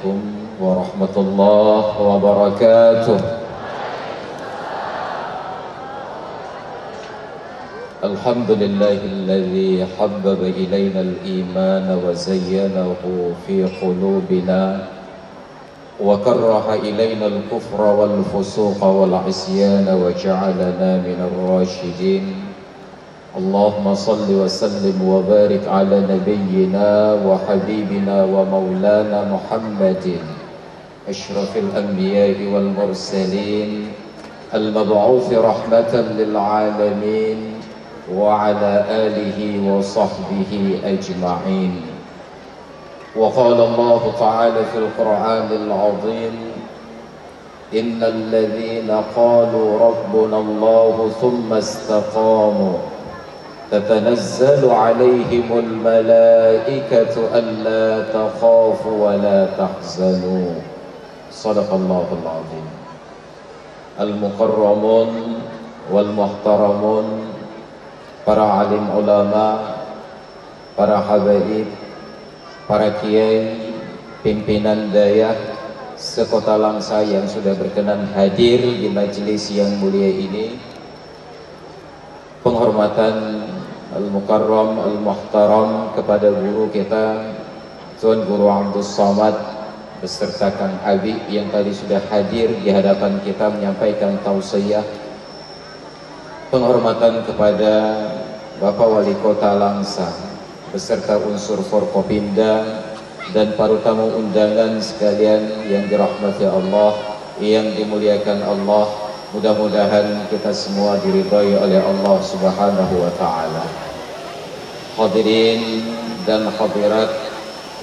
عليكم ورحمة الله وبركاته. الحمد لله الذي حبب إلينا الإيمان وزينه في قلوبنا وكره إلينا الكفر والفسوق والعصيان وجعلنا من الراشدين. اللهم صل وسلم وبارك على نبينا وحبيبنا ومولانا محمد أشرف الأنبياء والمرسلين المبعوث رحمة للعالمين وعلى آله وصحبه أجمعين. وقال الله تعالى في القرآن العظيم: إن الذين قالوا ربنا الله ثم استقاموا تتنزل عليهم الملائكة ألا تخافوا ولا تحزنوا. صدق الله العظيم. المكرمون والمحترمون, para alim ulama, para habaib, para kiai, pimpinan dayah sekota Langsa yang sudah berkenan hadir di majelis yang mulia ini, penghormatan al-mukarram al-muhtaram kepada guru kita Tuan Guru Abdul Somad beserta Kang Abi yang tadi sudah hadir di hadapan kita menyampaikan tausiah. Penghormatan kepada Bapak Wali Kota Langsa beserta unsur Forkopimda dan para tamu undangan sekalian yang dirahmati Allah, yang dimuliakan Allah. Mudah-mudahan kita semua diridhai oleh Allah Subhanahu wa taala. Hadirin dan hadirat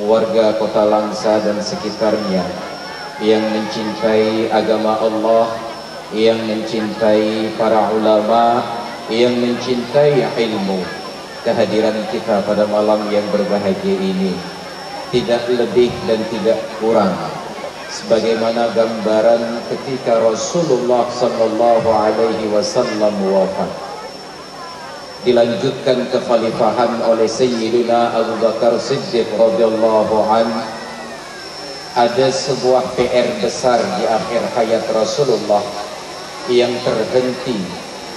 warga Kota Langsa dan sekitarnya yang mencintai agama Allah, yang mencintai para ulama, yang mencintai ilmu, kehadiran kita pada malam yang berbahagia ini tidak lebih dan tidak kurang sebagaimana gambaran ketika Rasulullah sallallahu alaihi wasallam wafat, dilanjutkan kekhalifahan oleh Sayyidina Abu Bakar Siddiq radhiyallahu anhu. Ada sebuah PR besar di akhir hayat Rasulullah yang terhenti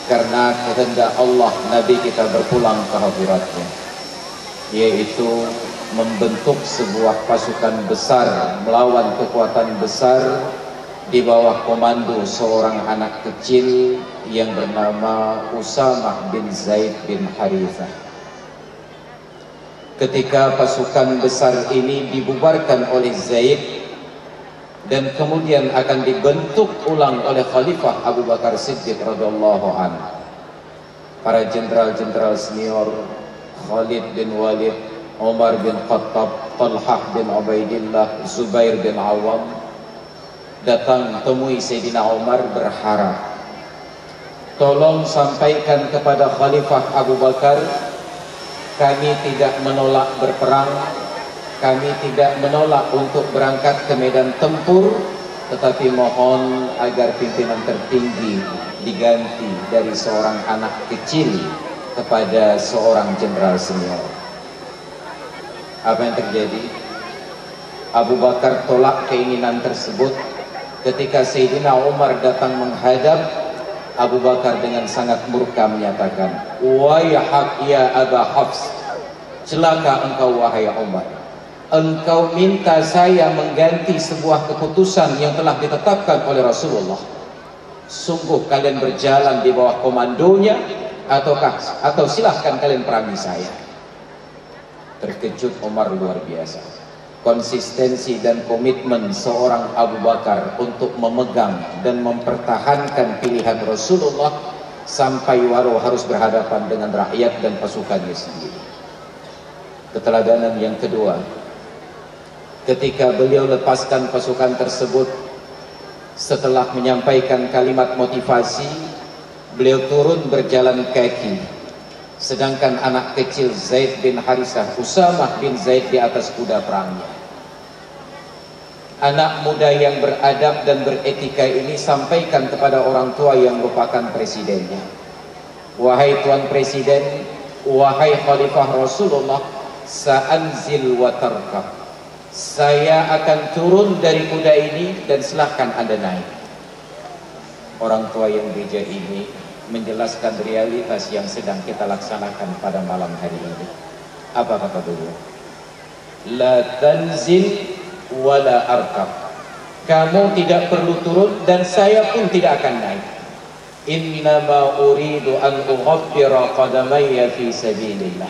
karena kehendak Allah Nabi kita berpulang ke hadiratnya, yaitu membentuk sebuah pasukan besar melawan kekuatan besar di bawah komando seorang anak kecil yang bernama Usamah bin Zaid bin Harithah. Ketika pasukan besar ini dibubarkan oleh Zaid dan kemudian akan dibentuk ulang oleh Khalifah Abu Bakar Siddiq radhiyallahu anhu, para jenderal-jenderal senior Khalid bin Walid, Umar bin Khattab, Talhah bin Ubaidillah, Zubair bin Awam datang temui Sayyidina Umar berharap, tolong sampaikan kepada Khalifah Abu Bakar, kami tidak menolak berperang, kami tidak menolak untuk berangkat ke medan tempur, tetapi mohon agar pimpinan tertinggi diganti dari seorang anak kecil kepada seorang jenderal senior. Apa yang terjadi? Abu Bakar tolak keinginan tersebut. Ketika Sayyidina Umar datang menghadap, Abu Bakar dengan sangat murka menyatakan, "Wayhak ya Aba Hafs, celaka engkau wahai Umar. Engkau minta saya mengganti sebuah keputusan yang telah ditetapkan oleh Rasulullah. Sungguh kalian berjalan di bawah komandonya atau silahkan kalian perangi saya." Terkejut Umar luar biasa. Konsistensi dan komitmen seorang Abu Bakar untuk memegang dan mempertahankan pilihan Rasulullah sampai walau harus berhadapan dengan rakyat dan pasukannya sendiri. Keteladanan yang kedua, ketika beliau lepaskan pasukan tersebut, setelah menyampaikan kalimat motivasi, beliau turun berjalan kaki. Sedangkan anak kecil Zaid bin Harithah, Usamah bin Zaid di atas kuda perangnya. Anak muda yang beradab dan beretika ini sampaikan kepada orang tua yang merupakan presidennya, "Wahai Tuan Presiden, wahai Khalifah Rasulullah, sa'anzil wa tarkab, Saya akan turun dari kuda ini dan silahkan Anda naik. Orang tua yang bijak ini menjelaskan realitas yang sedang kita laksanakan pada malam hari ini. Apa kata beliau? La tanzil wala arkab. Kamu tidak perlu turun dan saya pun tidak akan naik. Innama uridu an ughaffira qadamayya fi sabilillah.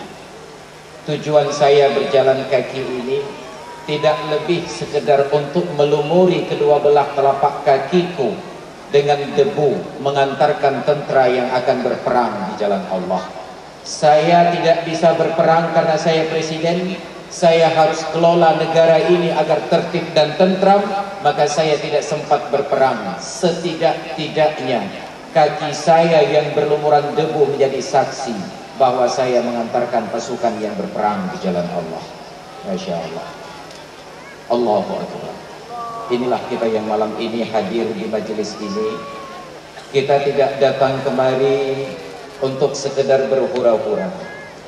Tujuan saya berjalan kaki ini tidak lebih sekedar untuk melumuri kedua belah telapak kakiku dengan debu, mengantarkan tentara yang akan berperang di jalan Allah. Saya tidak bisa berperang karena saya presiden. Saya harus kelola negara ini agar tertib dan tentram, maka saya tidak sempat berperang. Setidak-tidaknya kaki saya yang berlumuran debu menjadi saksi bahwa saya mengantarkan pasukan yang berperang di jalan Allah. Masya Allah. Allahu Akbar. Inilah kita yang malam ini hadir di majelis ini. Kita tidak datang kemari untuk sekedar berhura-hura.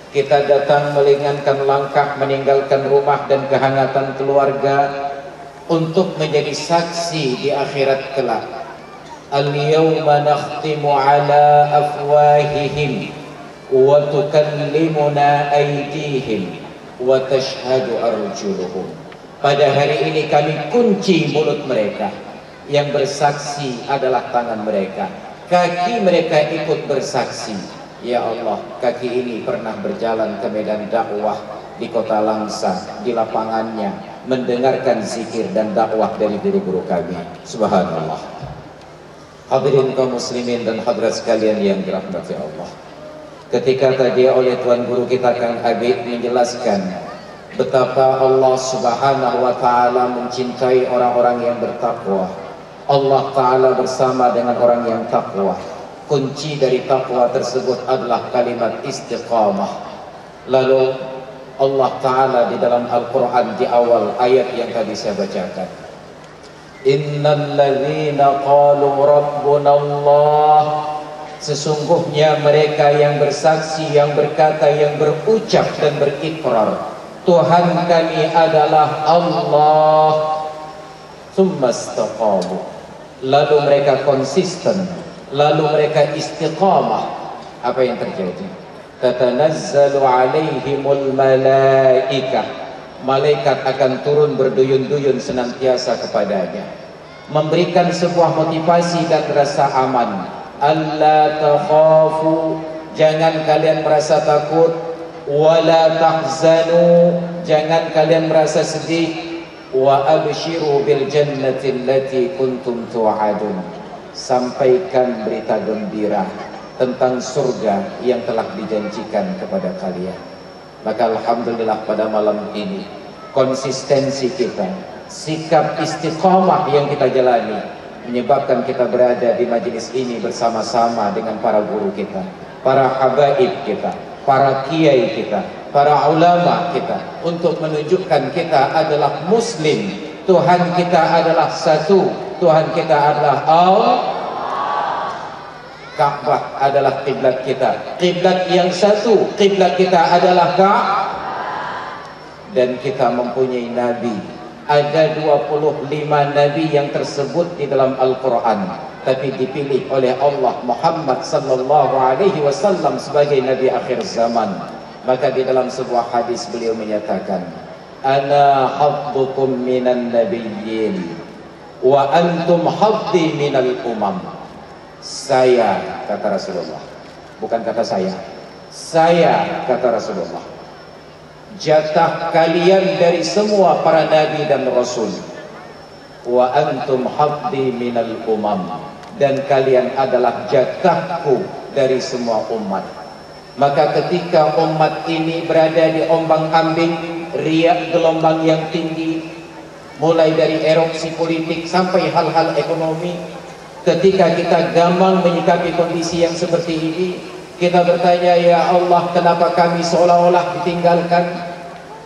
Kita datang meringankan langkah, meninggalkan rumah dan kehangatan keluarga untuk menjadi saksi di akhirat kelak. Al-yawma nakhtimu ala afwahihim wa tukallimuna aydihim wa tashhadu arjuluhum. Pada hari ini kami kunci mulut mereka. Yang bersaksi adalah tangan mereka. Kaki mereka ikut bersaksi. Ya Allah, kaki ini pernah berjalan ke medan dakwah di kota Langsa, di lapangannya, mendengarkan zikir dan dakwah dari guru-guru kami. Subhanallah. Hadirin kaum muslimin dan hadirat sekalian yang dirahmati Allah. Ketika tadi oleh Tuan Guru kita Kang Habib menjelaskan betapa Allah Subhanahu wa Ta'ala mencintai orang-orang yang bertakwa. Allah Ta'ala bersama dengan orang yang takwa. Kunci dari takwa tersebut adalah kalimat istiqamah. Lalu Allah Ta'ala di dalam Al-Quran di awal ayat yang tadi saya bacakan, Innal ladzina qalu rabbuna Allah, sesungguhnya mereka yang bersaksi, yang berkata, yang berucap dan berikrar, Tuhan kami adalah Allah. Tsumma istaqamu, lalu mereka konsisten, lalu mereka istiqamah. Apa yang terjadi? Tatanazzalu alaihimul malaikah, malaikat akan turun berduyun-duyun senantiasa kepadanya, memberikan sebuah motivasi dan rasa aman. Alla takhafu, jangan kalian merasa takut. Wala tahzanu, jangan kalian merasa sedih. Wa abshiru bil jannati allati kuntum tu'adun, sampaikan berita gembira tentang surga yang telah dijanjikan kepada kalian. Maka alhamdulillah pada malam ini konsistensi kita, sikap istiqamah yang kita jalani menyebabkan kita berada di majelis ini bersama-sama dengan para guru kita, para habaib kita, para kiai kita, para ulama kita, untuk menunjukkan kita adalah muslim. Tuhan kita adalah satu. Tuhan kita adalah Allah. Ka'bah adalah kiblat kita. Kiblat yang satu, kiblat kita adalah Ka'bah. Dan kita mempunyai nabi. Ada 25 nabi yang tersebut di dalam Al-Quran, tapi dipilih oleh Allah Muhammad sallallahu alaihi wasallam sebagai nabi akhir zaman. Maka di dalam sebuah hadis beliau menyatakan, Ana haddukum minan nabiyyin wa antum haddi minal umam. Saya, kata Rasulullah, bukan kata saya kata Rasulullah, jatah kalian dari semua para nabi dan rasul. Wa antum haddi minal umam, dan kalian adalah jatahku dari semua umat. Maka ketika umat ini berada di ombang-ambing, riak gelombang yang tinggi, mulai dari erupsi politik sampai hal-hal ekonomi, ketika kita gampang menyikapi kondisi yang seperti ini, kita bertanya, ya Allah, kenapa kami seolah-olah ditinggalkan?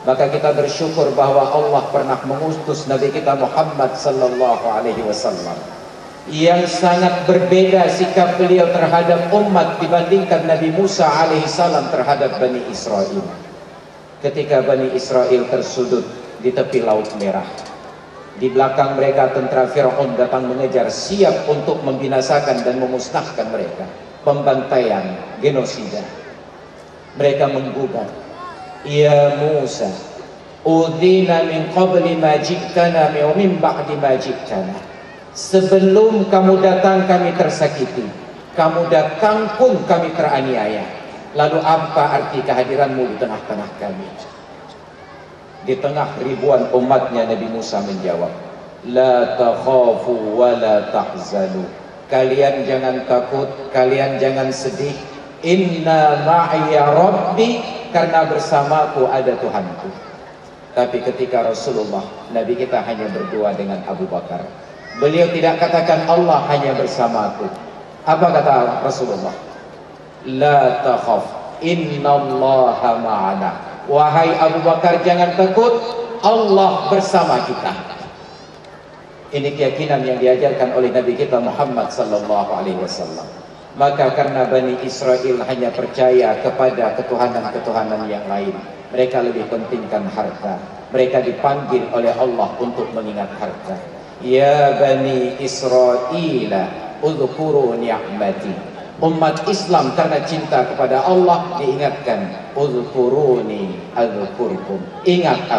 Maka kita bersyukur bahwa Allah pernah mengutus Nabi kita Muhammad sallallahu alaihi wasallam, yang sangat berbeda sikap beliau terhadap umat dibandingkan Nabi Musa alaihissalam terhadap Bani Israel. Ketika Bani Israel tersudut di tepi Laut Merah. Di belakang mereka tentara Fir'aun datang mengejar, siap untuk membinasakan dan memusnahkan mereka. Pembantaian, genosida. Mereka menggugat, ya Musa, udzina min qabli ma ji'tana wa min ba'di ma ji'tana. Sebelum kamu datang kami tersakiti, kamu datang pun kami teraniaya. Lalu apa arti kehadiranmu di tengah-tengah kami? Di tengah ribuan umatnya Nabi Musa menjawab, la takhafu wa la tahzanu. Kalian jangan takut, kalian jangan sedih. Inna ma'iya rabbi, karena bersamaku ada Tuhanku. Tapi ketika Rasulullah, Nabi kita hanya berdua dengan Abu Bakar. Beliau tidak katakan Allah hanya bersamaku. Apa kata Rasulullah? La takhaf, innallaha ma'ana. Wahai Abu Bakar, jangan takut, Allah bersama kita. Ini keyakinan yang diajarkan oleh Nabi kita Muhammad sallallahu alaihi wasallam. Maka karena Bani Israel hanya percaya kepada ketuhanan-ketuhanan yang lain, mereka lebih pentingkan harta. Mereka dipanggil oleh Allah untuk mengingat harta. Ya Bani Israel, udhkuru ni'mati. Umat Islam karena cinta kepada Allah diingatkan, udhkuruni adhkurkum. Ingat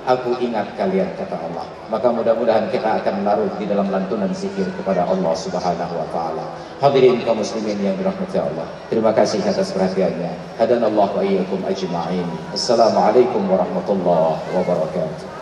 aku ingat kalian, kata Allah. Maka mudah-mudahan kita akan larut di dalam lantunan zikir kepada Allah Subhanahu wa taala. Hadirin kaum muslimin yang dirahmati Allah, terima kasih atas perhatiannya. Hadanallahu wa iyyakum ajma'in. Assalamualaikum warahmatullahi wabarakatuh.